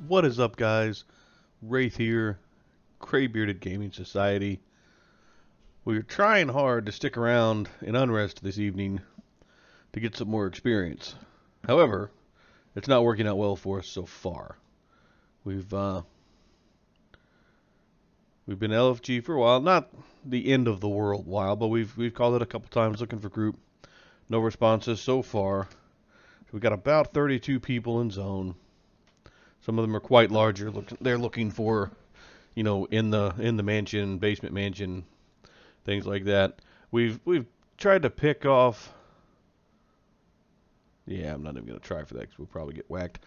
What is up, guys? Wraith here, Gray Bearded Gaming Society. We're trying hard to stick around in Unrest this evening to get some more experience. However, it's not working out well for us so far. We've we've been LFG for a while, not the end of the world while, but we've called it a couple times looking for group. No responses so far. So we've got about 32 people in zone. Some of them are quite larger. They're looking for, in the mansion, basement mansion, things like that. We've tried to pick off. Yeah, I'm not even gonna try for that because we'll probably get whacked.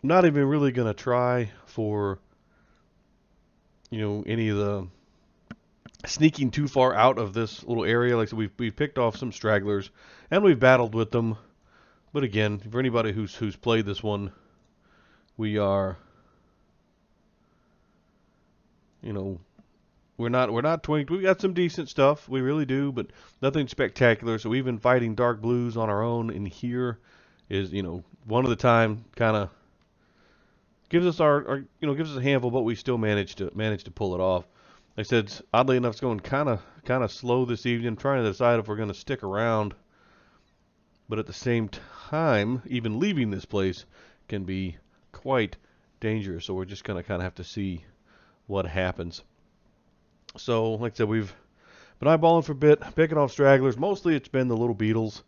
I'm not even really gonna try for, any of the sneaking too far out of this little area. Like I said, we've picked off some stragglers and we've battled with them. But again, for anybody who's played this one, we are, we're not twinked. We've got some decent stuff, we really do, but nothing spectacular. So even fighting dark blues on our own in here is, one of the time kind of gives us gives us a handful, but we still manage to pull it off. Like I said, oddly enough, it's going kind of slow this evening. I'm trying to decide if we're going to stick around, but at the same time, even leaving this place can be quite dangerous. So we're just going to kind of have to see what happens. So, like I said, we've been eyeballing for a bit, picking off stragglers. Mostly it's been the little beetles.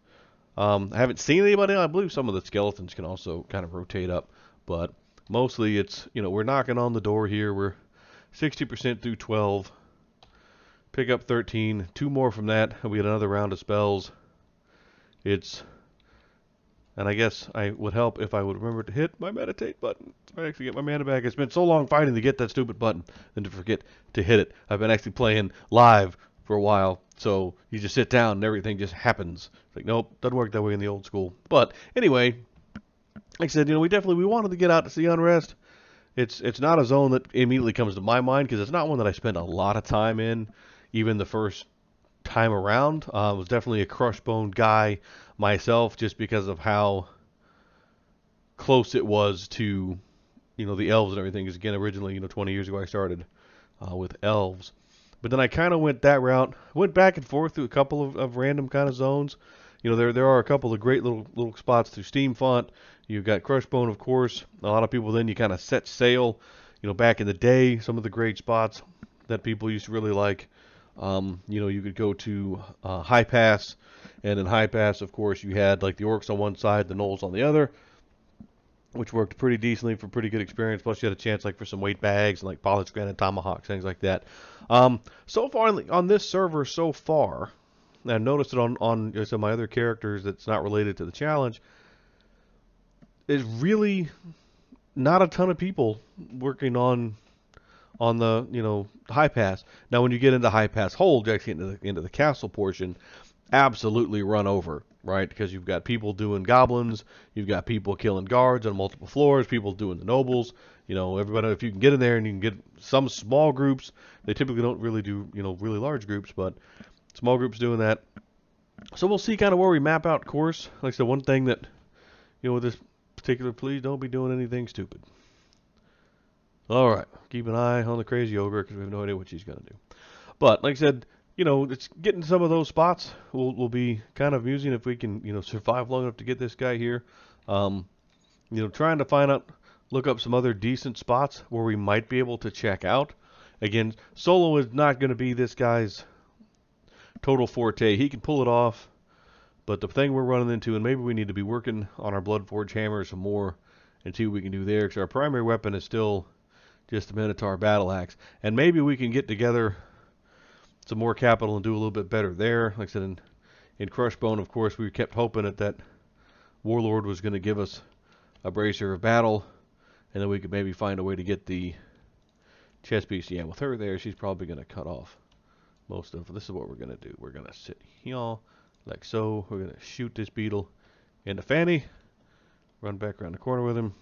I haven't seen anybody. I believe some of the skeletons can also kind of rotate up, but mostly it's, we're knocking on the door here. We're 60% through 12. Pick up 13. 2 more from that, and we get another round of spells. And I guess I would help if I would remember to hit my meditate button. So I actually get my mana back. It's been so long fighting to get that stupid button than to forget to hit it. I've been actually playing live for a while, so you just sit down and everything just happens. It's like, nope, doesn't work that way in the old school. But anyway, like I said, we wanted to get out to see Unrest. It's not a zone that immediately comes to my mind because it's not one that I spent a lot of time in, even the first time around. I was definitely a Crushbone guy myself just because of how close it was to, the elves and everything. Because again, originally, 20 years ago I started with elves. But then I kind of went that route, went back and forth through a couple of random kind of zones. There are a couple of great little spots through Steamfont. You've got Crushbone, of course. A lot of people then you kind of set sail. Back in the day, some of the great spots that people used to really like. You could go to High Pass, and in High Pass, of course, you had like the orcs on one side, the gnolls on the other, which worked pretty decently for pretty good experience. Plus, you had a chance like for some weight bags and like polished granite tomahawks, things like that. So far on this server, so far, and I've noticed it on some of my other characters that's not related to the challenge. Is really not a ton of people working on the High Pass. Now when you get into High Pass Hold, you actually get into the castle portion, absolutely run over, right? Because you've got people doing goblins, you've got people killing guards on multiple floors, people doing the nobles. Everybody, if you can get in there and you can get some small groups, they typically don't really do really large groups, but small groups doing that. So we'll see kind of where we map out course. Like I said, one thing that with this particular, please don't be doing anything stupid. All right, keep an eye on the crazy ogre because we have no idea what she's going to do. But like I said, it's getting some of those spots will be kind of amusing if we can, survive long enough to get this guy here. Trying to look up some other decent spots where we might be able to check out. Again, solo is not going to be this guy's total forte. He can pull it off, but the thing we're running into, and maybe we need to be working on our Bloodforge hammer some more and see what we can do there, because our primary weapon is still just a Minotaur battle axe, and maybe we can get together some more capital and do a little bit better there. Like I said, in Crushbone, of course, we kept hoping that Warlord was going to give us a bracer of battle, and then we could maybe find a way to get the chest piece. Yeah, with her there, she's probably going to cut off most of. This is what we're going to do. We're going to sit here like so. We're going to shoot this beetle into Fanny, run back around the corner with him,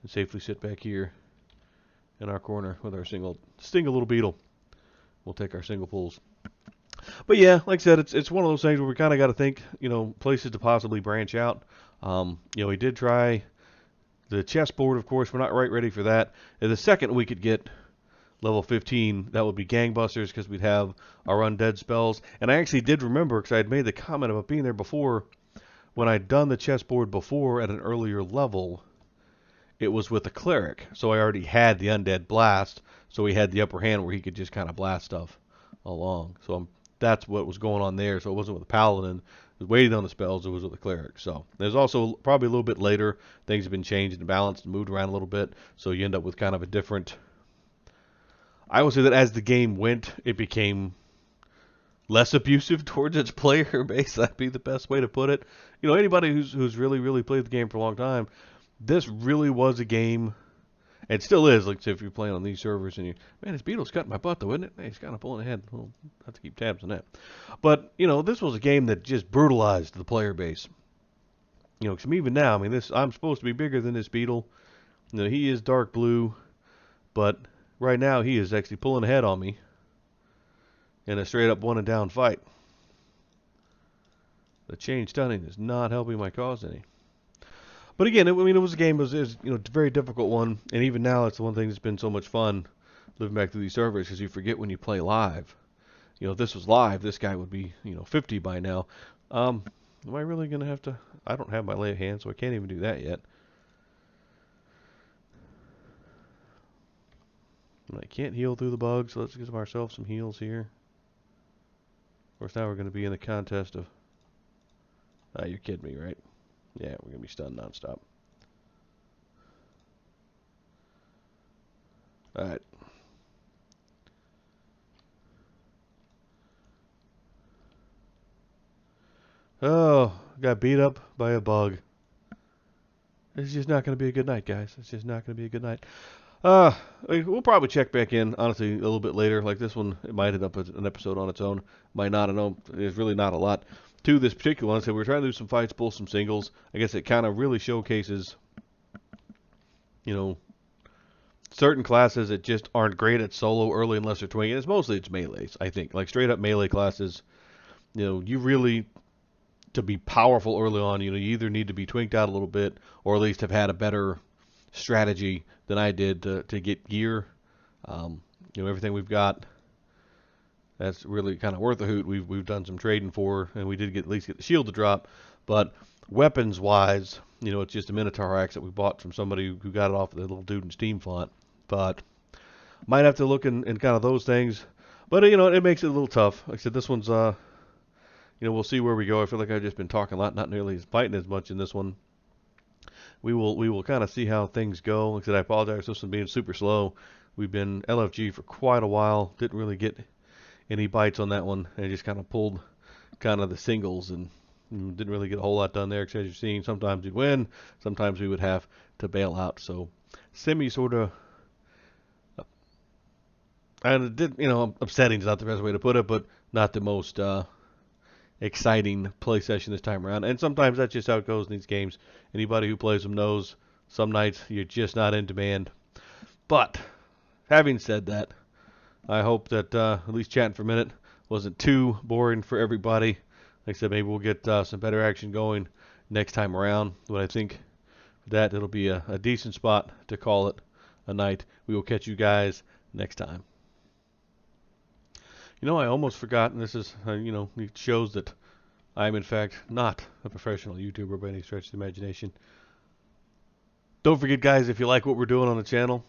and safely sit back here in our corner with our single little beetle. We'll take our single pulls. But yeah, like I said, it's one of those things where we kind of got to think, places to possibly branch out. We did try The chessboard, of course, we're not right ready for that. And the second we could get level 15, that would be gangbusters because we'd have our undead spells. And I actually did remember, because I had made the comment about being there before, when I'd done the chessboard before at an earlier level, it was with a cleric. So I already had the undead blast, so he had the upper hand where he could just kind of blast stuff along. So that's what was going on there. So it wasn't with a paladin. It was waiting on the spells. It was with a cleric. So there's also probably a little bit later, things have been changed and balanced and moved around a little bit. So you end up with kind of a different. I would say that as the game went, it became less abusive towards its player base. That'd be the best way to put it. You know, anybody who's really played the game for a long time, this really was a game, and it still is. Like if you're playing on these servers and you, man, this beetle's cutting my butt though, isn't it? Hey, he's kind of pulling ahead. We'll have to keep tabs on that. But you know, this was a game that just brutalized the player base. You know, 'cause even now, I mean, I'm supposed to be bigger than this beetle. You know, he is dark blue, but right now he is actually pulling ahead on me in a straight up one and down fight. The chain stunning is not helping my cause any. But again, it was a game. It was a very difficult one, and even now, it's the one thing that's been so much fun living back through these servers because you forget when you play live. You know, if this was live, this guy would be 50 by now. Am I really gonna have to? I don't have my lay of hand, so I can't even do that yet. And I can't heal through the bugs, so let's give ourselves some heals here. Of course, now we're going to be in the contest of. You're kidding me, right? Yeah, we're going to be stunned nonstop. Alright. Oh, got beat up by a bug. It's just not going to be a good night, guys. It's just not going to be a good night. We'll probably check back in, honestly, a little bit later. Like this one, it might end up as an episode on its own. Might not. I know there's really not a lot to this particular one. So we're trying to do some fights, pull some singles. I guess it kind of really showcases, certain classes that just aren't great at solo early unless they're twinking. It's melees, I think. Like straight up melee classes, you really, to be powerful early on, you either need to be twinked out a little bit or at least have had a better strategy than I did to get gear. Everything we've got, that's really kind of worth a hoot. We've done some trading for, and we did at least get the shield to drop. But weapons wise, it's just a Minotaur axe that we bought from somebody who got it off of the little dude in Steam font. But might have to look in kind of those things. But it makes it a little tough. Like I said, this one's we'll see where we go. I feel like I've just been talking a lot, not nearly fighting as much in this one. We will kind of see how things go. Like I said, I apologize for this one being super slow. We've been LFG for quite a while. Didn't really get any bites on that one. And just kind of pulled kind of the singles and didn't really get a whole lot done there. Because as you're seeing, sometimes we'd win. Sometimes we would have to bail out. So semi sort of, and it did, upsetting is not the best way to put it, but not the most exciting play session this time around. And sometimes that's just how it goes in these games. Anybody who plays them knows some nights you're just not in demand. But having said that, I hope that at least chatting for a minute wasn't too boring for everybody. Like I said, maybe we'll get some better action going next time around. But I think that it'll be a decent spot to call it a night. We will catch you guys next time. I almost forgot, and this is, it shows that I am, in fact, not a professional YouTuber by any stretch of the imagination. Don't forget, guys, if you like what we're doing on the channel,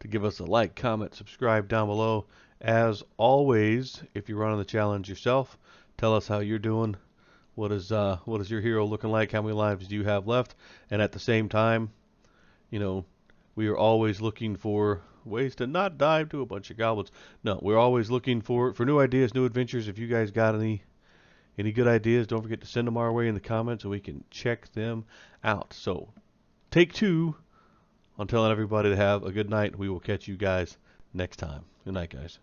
to give us a like, comment, subscribe down below. As always, if you're running the challenge yourself, tell us how you're doing. What is your hero looking like? How many lives do you have left? And at the same time, we are always looking for ways to not dive to a bunch of goblins. No, we're always looking for new ideas, new adventures. If you guys got any good ideas, don't forget to send them our way in the comments so we can check them out. So, take 2 on telling everybody to have a good night. We will catch you guys next time. Good night, guys.